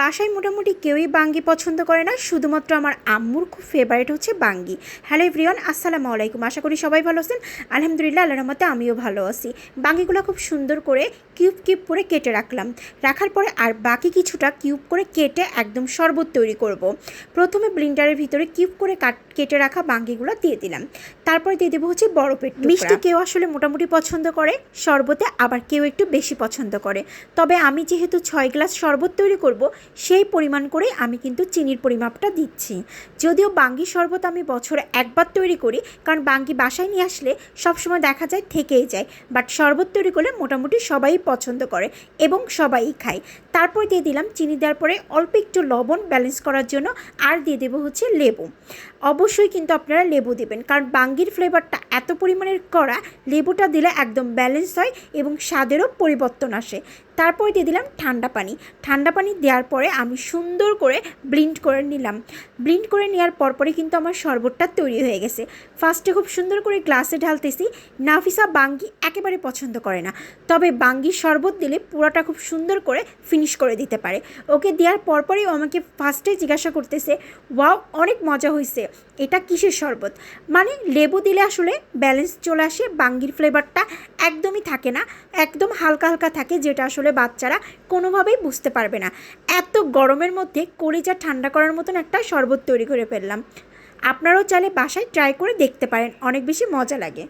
বাসায় মোটামুটি কেউই বাঙ্গি পছন্দ করে না, শুধুমাত্র আমার আম্মুর খুব ফেভারিট হচ্ছে বাঙ্গি। হ্যালো এভরিওয়ান, আসসালামু আলাইকুম। আশা করি সবাই ভালো আছেন। আলহামদুলিল্লাহ, আল্লাহর রহমতে আমিও ভালো আছি। বাঙ্গিগুলো খুব সুন্দর করে কিউব কিউব করে কেটে রাখার পরে আর বাকি কিছুটা কিউব করে কেটে একদম শরবত তৈরি করব। প্রথমে ব্লেন্ডারের ভিতরে কিউব করে কেটে রাখা বাঙ্গিগুলো দিয়ে দিলাম। তারপরে দিয়ে দেবো হচ্ছে বরফের টুকরা। মিষ্টি কেউ আসলে মোটামুটি পছন্দ করে শরবতে, আবার কেউ একটু বেশি পছন্দ করে। তবে আমি যেহেতু 6 গ্লাস শরবত তৈরি করব, সেই পরিমাণ করে আমি কিন্তু চিনির পরিমাপটা দিচ্ছি। যদিও বাঙ্গি শরবত আমি বছরে একবার তৈরি করি, কারণ বাঙ্গি বাসায় নিয়ে আসলে সবসময় দেখা যায় থেকেই যায়, বাট শরবত তৈরি করলে মোটামুটি সবাই পছন্দ করে এবং সবাই খায়। তারপর দিয়ে দিলাম চিনি, দেওয়ার পরে অল্প একটু লবণ ব্যালেন্স করার জন্য, আর দিয়ে দেবো হচ্ছে লেবু। অবশ্যই কিন্তু আপনারা লেবু দেবেন, কারণ বাঙ্গির ফ্লেভারটা এত পরিমাণের করা, লেবুটা দিলে একদম ব্যালেন্স হয় এবং স্বাদেরও পরিবর্তন আসে। তারপরে দিয়ে দিলাম ঠান্ডা পানি দেওয়ার পরে আমি সুন্দর করে ব্লেন্ড করে নিলাম। ব্লেন্ড করে নেওয়ার পরপরই কিন্তু আমার শরবতটা তৈরি হয়ে গেছে। ফার্স্টে খুব সুন্দর করে গ্লাসে ঢালতেছি। নাফিসা বাঙ্গি একেবারে পছন্দ করে না, তবে বাঙ্গির শরবত দিলে পুরোটা খুব সুন্দর করে ফিনিশ করে দিতে পারে। ওকে দেওয়ার পরপরই ও আমাকে ফার্স্টে জিজ্ঞাসা করতেছে, ওয়াও অনেক মজা হয়েছে, এটা কিসের শরবত? মানে লেবু দিলে আসলে ব্যালেন্স চলে আসে, বাঙ্গির ফ্লেভারটা একদমই থাকে না, একদম হালকা হালকা থাকে, যেটা আসলে বাচ্চারা কোনোভাবেই বুঝতে পারবে না। এত গরমের মধ্যে কলিজা ঠান্ডা করার মতন একটা শরবত তৈরি করে ফেললাম। আপনারাও চাইলে বাসায় ট্রাই করে দেখতে পারেন, অনেক বেশি মজা লাগে।